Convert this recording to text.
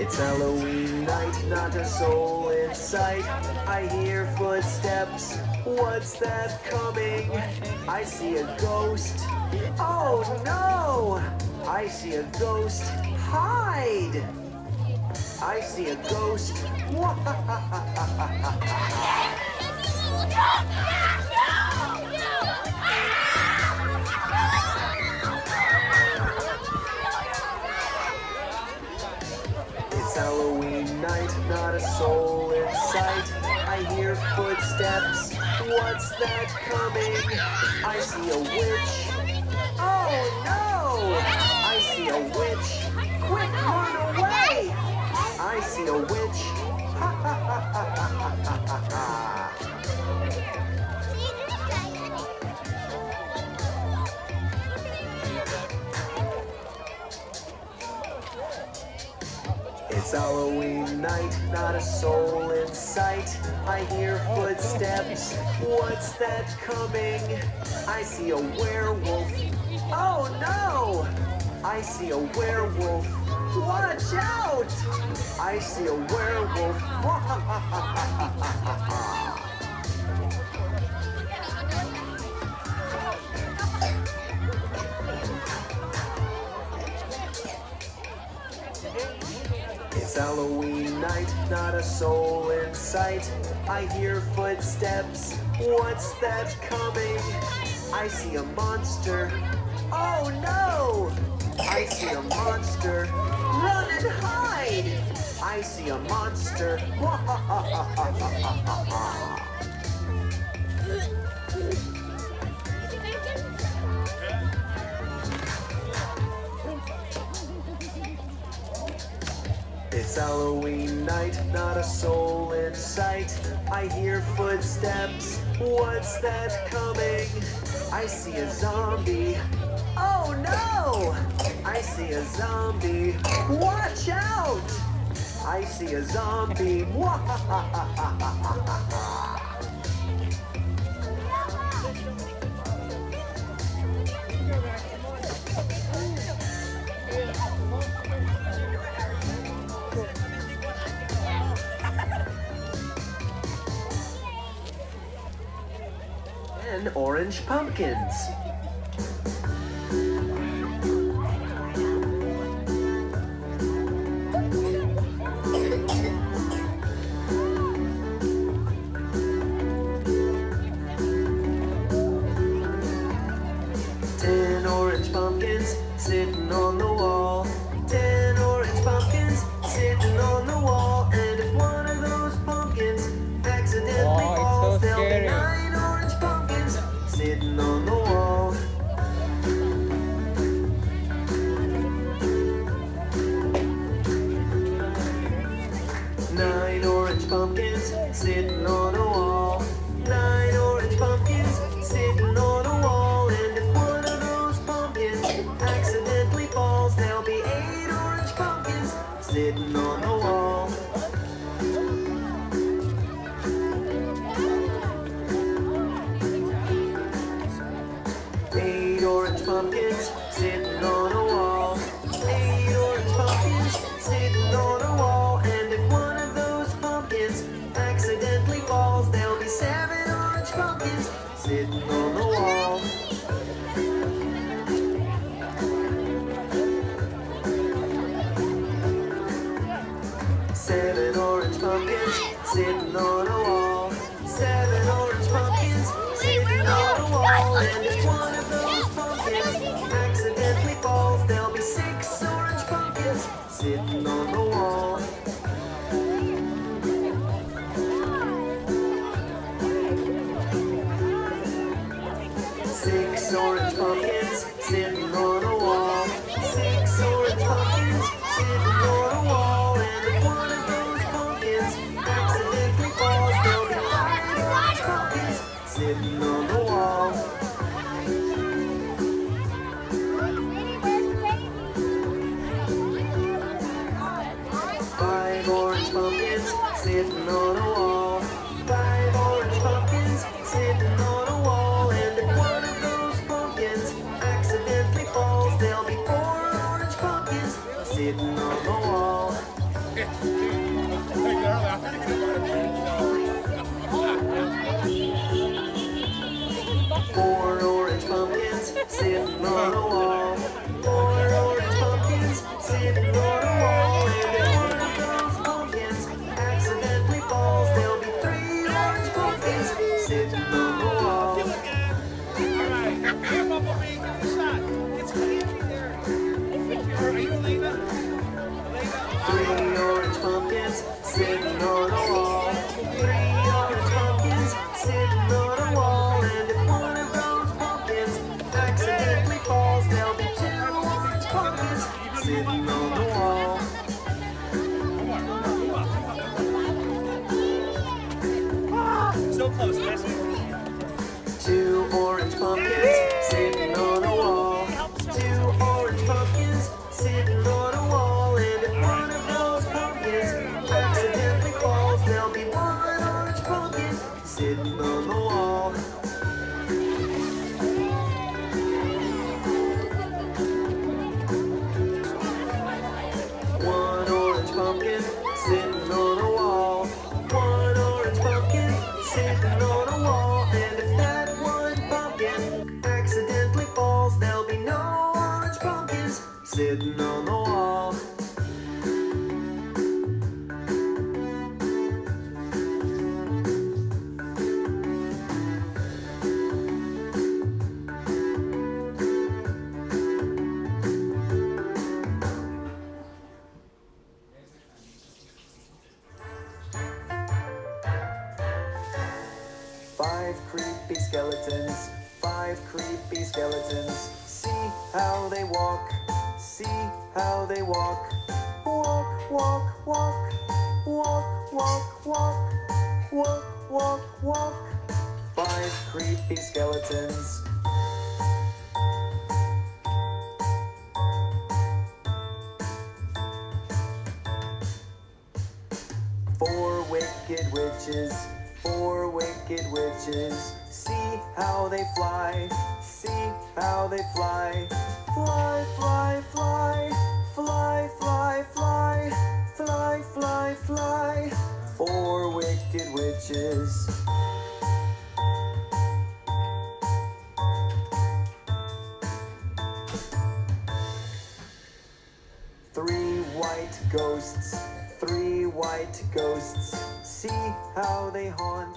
It's Halloween night, not a soul in sight. I hear footsteps, what's that coming? I see a ghost. Oh no! I see a ghost. Hide! I see a ghost. It's Halloween night, not a soul in sight. I hear footsteps, what's that coming? I see a witch. Oh no! I see a witch. Quick, run away! I see a witch. It's Halloween night, not a soul in sight. I hear footsteps, what's that coming? I see a werewolf. Oh no! I see a werewolf. Watch out! I see a werewolf. It's Halloween night, not a soul in sight. I hear footsteps, what's that coming? I see a monster. Oh no! I see a monster. Run and hide! I see a monster. It's Halloween night, not a soul in sight. I hear footsteps, what's that coming? I see a zombie. Oh no! I see a zombie. Watch out! I see a zombie. And orange pumpkins. Sitting on the wall. 10 orange pumpkins sitting on the wall. And if one of those pumpkins accidentally falls, there'll be 9 orange pumpkins sitting on the wall. Nine orange pumpkins sitting on a wall. 9 orange pumpkins sitting on a wall. And if one of those pumpkins accidentally falls, there'll be 8 orange pumpkins sitting on the wall. Eight orange pumpkins sitting on a wall. 8 orange pumpkins sitting on a wall. And if one of those pumpkins accidentally falls, there'll be 7 orange pumpkins sitting on the wall. Seven orange pumpkins sitting on a wall. 7 orange pumpkins sitting on a wall. And if one of those pumpkins accidentally falls, there'll be 6 orange pumpkins sitting on the wall. Six orange pumpkins sitting on a wall. 6 orange pumpkins sitting on a wall. And if one of those pumpkins accidentally falls, there'll be 5 orange pumpkins sitting on the wall. Five orange pumpkins sitting on a wall. 5 orange pumpkins sitting on a wall. And if one of those pumpkins accidentally on a wall. 4 orange pumpkins sitting on a wall. And if one of those pumpkins accidentally falls, there'll be 3 orange pumpkins sitting on the wall. Alright, here, Bumblebee, give it a shot. It's easy there. Are you Elena? Elena? 3 orange pumpkins sitting on a wall. 3 orange pumpkins sitting on a wall. And if one of those pumpkins accidentally falls, there'll be 2 orange pumpkins sitting on the wall. So close, last week. 2 orange pumpkins sitting on a wall. 2 orange pumpkins sitting on a wall. And if one of those pumpkins accidentally falls, there'll be 1 orange pumpkin sitting on the wall. One orange pumpkin sitting on a wall. 1 orange pumpkin sitting on a wall. And if that one pumpkin accidentally falls, there'll be no orange pumpkins sitting on the wall. Five creepy skeletons, 5 creepy skeletons. See how they walk, see how they walk. Walk, walk, walk, walk, walk, walk, walk, walk, walk. 5 creepy skeletons. Four wicked witches, 4 wicked witches. See how they fly, see how they fly. Fly, fly, fly, fly, fly, fly, fly, fly, fly. 4 wicked witches. 3 white ghosts, 3 white ghosts. See how they haunt,